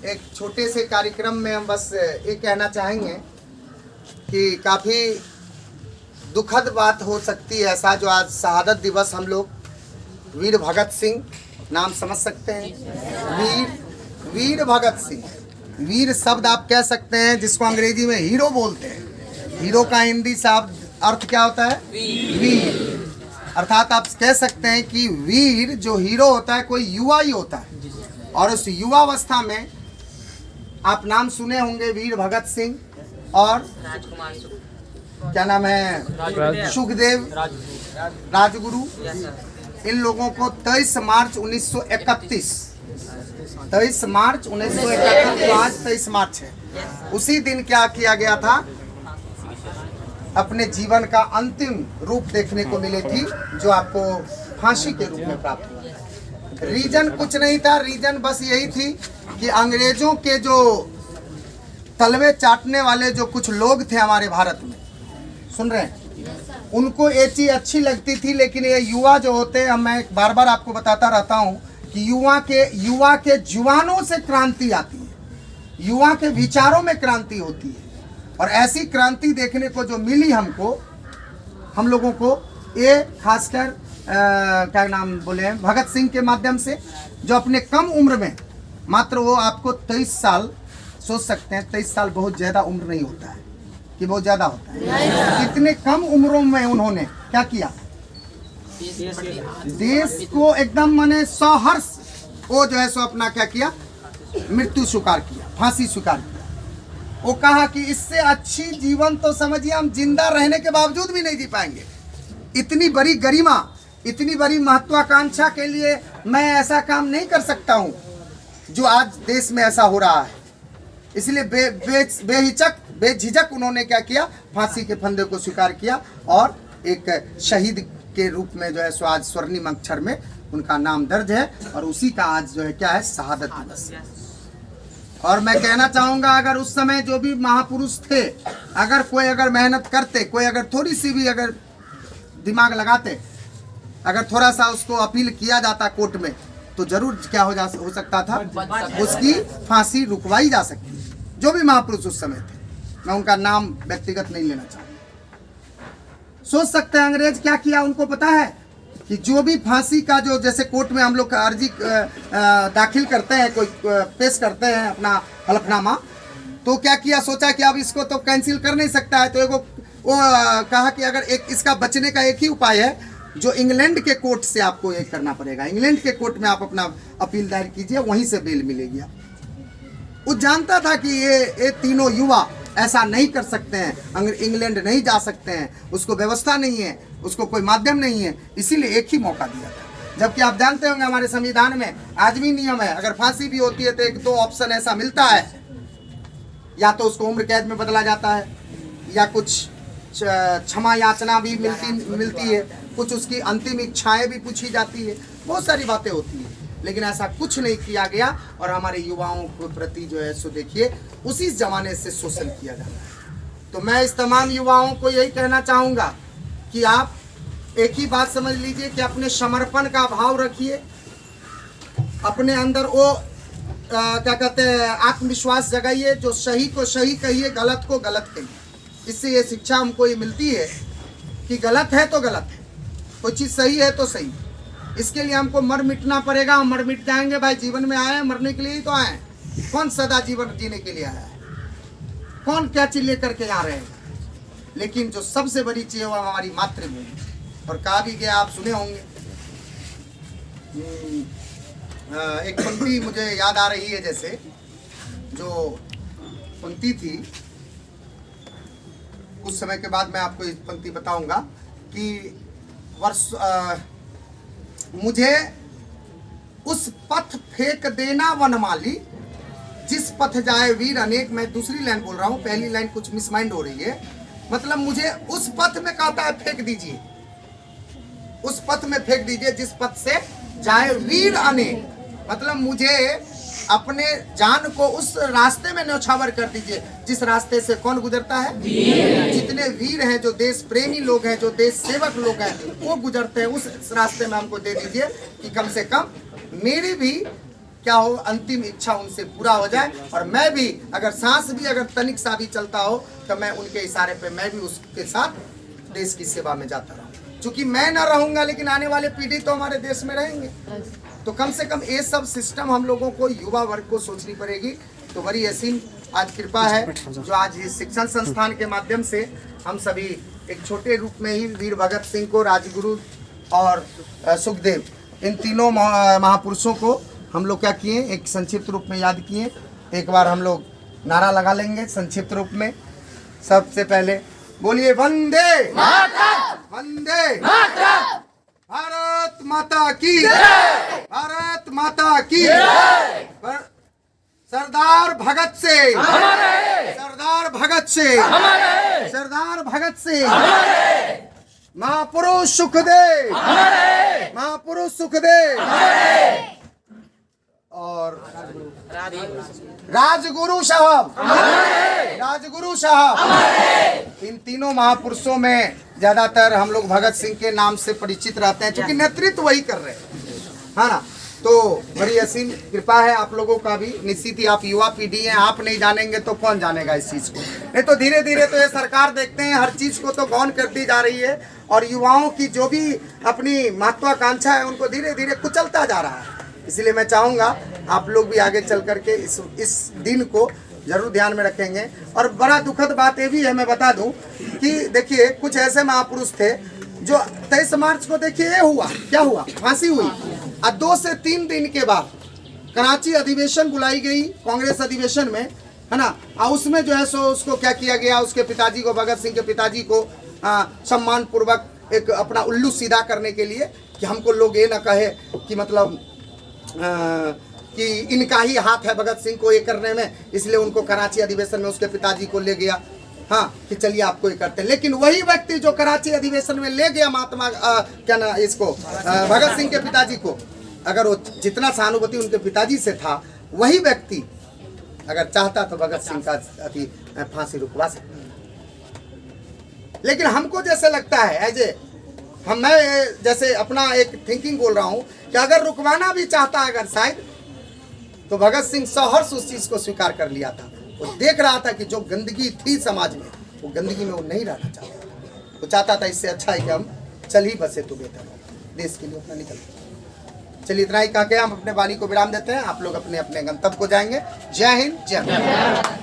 एक छोटे से कार्यक्रम में हम बस ये कहना चाहेंगे कि काफ़ी दुखद बात हो सकती है ऐसा, जो आज शहादत दिवस हम लोग वीर भगत सिंह नाम समझ सकते हैं। वीर भगत सिंह, वीर शब्द आप कह सकते हैं जिसको अंग्रेजी में हीरो बोलते हैं। हीरो का हिंदी शब्द अर्थ क्या होता है? वीर। अर्थात आप कह सकते हैं कि वीर जो हीरो होता है कोई युवा ही होता है, और उस युवावस्था में आप नाम सुने होंगे वीर भगत सिंह और क्या नाम है, सुखदेव, राजगुरु। इन लोगों को 23 मार्च 1931 तो आज 23 मार्च है, उसी दिन क्या किया गया था, अपने जीवन का अंतिम रूप देखने को मिली थी, जो आपको फांसी के रूप में प्राप्त हुआ। रीजन कुछ नहीं था, रीजन बस यही थी कि अंग्रेजों के जो तलवे चाटने वाले जो कुछ लोग थे हमारे भारत में, सुन रहे हैं, उनको ये चीज़ अच्छी लगती थी। लेकिन ये युवा जो होते हैं, मैं बार बार आपको बताता रहता हूँ कि युवा के जुबानों से क्रांति आती है, युवा के विचारों में क्रांति होती है। और ऐसी क्रांति देखने को जो मिली हमको, हम लोगों को, ये खासकर क्या नाम बोले हैं, भगत सिंह के माध्यम से, जो अपने कम उम्र में, मात्र वो आपको 23 साल, सोच सकते हैं 23 साल बहुत ज़्यादा उम्र नहीं होता है कि बहुत ज़्यादा होता है। इतने कम उम्रों में उन्होंने क्या किया, देश को एकदम माने सहर्ष वो जो है सो अपना क्या किया, मृत्यु स्वीकार किया, फांसी स्वीकार किया। वो कहा कि इससे अच्छी जीवन तो समझिए हम जिंदा रहने के बावजूद भी नहीं जी पाएंगे। इतनी बड़ी गरिमा, इतनी बड़ी महत्वाकांक्षा के लिए मैं ऐसा काम नहीं कर सकता हूँ जो आज देश में ऐसा हो रहा है। इसलिए बेझिझक उन्होंने क्या किया, फांसी के फंदे को स्वीकार किया, और एक शहीद के रूप में जो है सो आज स्वर्णिम अक्षर में उनका नाम दर्ज है, और उसी का आज जो है क्या है, शहादत दिवस। और मैं कहना चाहूँगा, अगर उस समय जो भी महापुरुष थे, अगर कोई अगर मेहनत करते, कोई अगर थोड़ी सी भी अगर दिमाग लगाते, अगर थोड़ा सा उसको अपील किया जाता कोर्ट में, तो जरूर क्या हो सकता था, उसकी फांसी रुकवाई जा सकती। जो भी महापुरुष उस समय थे, मैं उनका नाम व्यक्तिगत नहीं लेना चाहूँगा। सोच सकते हैं अंग्रेज क्या किया, उनको पता है कि जो भी फांसी का जो, जैसे कोर्ट में हम लोग अर्जी दाखिल करते हैं, कोई पेश करते हैं अपना हलफनामा, तो क्या किया, सोचा कि अब इसको तो कैंसिल कर नहीं सकता है, तो वो कहा कि अगर एक इसका बचने का एक ही उपाय है, जो इंग्लैंड के कोर्ट से आपको एक करना पड़ेगा। इंग्लैंड के कोर्ट में आप अपना अपील दायर कीजिए, वहीं से बेल मिलेगी। वो जानता था कि ये तीनों युवा ऐसा नहीं कर सकते हैं, इंग्लैंड नहीं जा सकते हैं, उसको व्यवस्था नहीं है, उसको कोई माध्यम नहीं है, इसीलिए एक ही मौका दिया था। जबकि आप जानते होंगे हमारे संविधान में आज भी नियम है, अगर फांसी भी होती है तो एक दो ऑप्शन ऐसा मिलता है, या तो उसको उम्र कैद में बदला जाता है, या कुछ क्षमा याचना भी मिलती है, कुछ उसकी अंतिम इच्छाएं भी पूछी जाती है, बहुत सारी बातें होती हैं। लेकिन ऐसा कुछ नहीं किया गया, और हमारे युवाओं के प्रति जो है सो देखिए उसी जमाने से शोषण किया जा रहा है। तो मैं इस तमाम युवाओं को यही कहना चाहूँगा कि आप एक ही बात समझ लीजिए कि अपने समर्पण का भाव रखिए, अपने अंदर वो क्या कहते हैं, आत्मविश्वास जगाइए, जो सही को सही कहिए, गलत को गलत कहिए। इससे ये शिक्षा हमको ये मिलती है कि गलत है तो गलत है, कोई चीज़ सही है तो सही। इसके लिए हमको मर मिटना पड़ेगा, हम मर मिट जाएंगे भाई। जीवन में आए हैं मरने के लिए ही तो आए हैं, कौन सदा जीवन जीने के लिए आया है, कौन क्या चीज लेकर के यहाँ रहेगा। लेकिन जो सबसे बड़ी चीज है वो हमारी मातृभूमि। और कहा भी गया, आप सुने होंगे, एक पंक्ति मुझे याद आ रही है, जैसे जो पंक्ति थी, कुछ समय के बाद मैं आपको इस पंक्ति बताऊंगा कि मुझे उस पथ फेंक देना वनमाली, जिस पथ जाए वीर अनेक। मैं दूसरी लाइन बोल रहा हूँ, पहली लाइन कुछ मिसमाइंड हो रही है। मतलब मुझे उस पथ में कहता है फेंक दीजिए, उस पथ में फेंक दीजिए जिस पथ से जाए वीर अनेक। मतलब मुझे अपने जान को उस रास्ते में न्यौछावर कर दीजिए जिस रास्ते से कौन गुजरता है, जितने वीर हैं, जो देश प्रेमी लोग हैं, जो देश सेवक लोग हैं, वो गुजरते हैं, उस रास्ते में हमको दे दीजिए कि कम से कम मेरी भी क्या हो, अंतिम इच्छा उनसे पूरा हो जाए। और मैं भी अगर सांस भी अगर तनिक सा भी चलता हो तो मैं उनके इशारे पे मैं भी उसके साथ देश की सेवा में जाता रहूँ। क्योंकि मैं ना रहूँगा लेकिन आने वाले पीढ़ी तो हमारे देश में रहेंगे, तो कम से कम ये सब सिस्टम हम लोगों को, युवा वर्ग को सोचनी पड़ेगी। तो बड़ी असीम आज कृपा है जो आज इस शिक्षण संस्थान के माध्यम से हम सभी एक छोटे रूप में ही वीर भगत सिंह को, राजगुरु और सुखदेव, इन तीनों महापुरुषों को हम लोग क्या किए, एक संक्षिप्त रूप में याद किए। एक बार हम लोग नारा लगा लेंगे संक्षिप्त रूप में। सबसे पहले बोलिए वंदे मातरम, वंदे मातरम, भारत माता की जय, भारत माता की जय। सरदार भगत सिंह हमारे, सरदार भगत सिंह हमारे, सरदार भगत सिंह हमारे, महापुरुष सुखदेव हमारे, महापुरुष सुखदेव हमारे, और राजगुरु साहब हमारे, राजगुरु साहब हमारे। इन तीनों महापुरुषों में ज्यादातर हम लोग भगत सिंह के नाम से परिचित रहते हैं, क्योंकि नेतृत्व वही कर रहे हैं, है ना। तो बड़ी असीम कृपा है आप लोगों का भी। निश्चित ही आप युवा पीढ़ी हैं, आप नहीं जानेंगे तो कौन जानेगा इस चीज़ को। नहीं तो धीरे धीरे तो ये सरकार देखते हैं हर चीज़ को तो गौन करती जा रही है, और युवाओं की जो भी अपनी महत्वाकांक्षा है उनको धीरे धीरे कुचलता जा रहा है। इसलिए मैं चाहूँगा आप लोग भी आगे चल करके इस दिन को जरूर ध्यान में रखेंगे। और बड़ा दुखद बात ये भी है, मैं बता दूं कि देखिए कुछ ऐसे महापुरुष थे जो 23 मार्च को देखिए ये हुआ, क्या हुआ, फांसी हुई। और 2 से 3 दिन के बाद कराची अधिवेशन बुलाई गई, कांग्रेस अधिवेशन में, है ना। और उसमें जो है सो उसको क्या किया गया, उसके पिताजी को, भगत सिंह के पिताजी को सम्मान पूर्वक एक अपना उल्लू सीधा करने के लिए कि हमको लोग ये ना कहे कि मतलब कि इनका ही हाथ है भगत सिंह को ये करने में, इसलिए उनको कराची अधिवेशन में उसके पिताजी को ले गया, हाँ, कि चलिए आपको ये करते हैं। लेकिन वही व्यक्ति जो कराची अधिवेशन में ले गया महात्मा क्या ना इसको भगत सिंह के पिताजी को, अगर वो जितना सहानुभूति उनके पिताजी से था, वही व्यक्ति अगर चाहता तो भगत सिंह का फांसी रुकवा सकता। लेकिन हमको जैसे लगता है एज ए मैं जैसे अपना एक थिंकिंग बोल रहा हूँ कि अगर रुकवाना भी चाहता अगर शायद, तो भगत सिंह सहर्ष उस चीज़ को स्वीकार कर लिया था। वो देख रहा था कि जो गंदगी थी समाज में, वो गंदगी में वो नहीं रहना चाहता था। वो चाहता था इससे अच्छा है कि हम चल ही बसे तो बेहतर हो, देश के लिए अपना निकल। चलिए इतना ही कह के हम अपने वाणी को विराम देते हैं। आप लोग अपने अपने गंतव्य को जाएंगे। जय हिंद, जय भारत।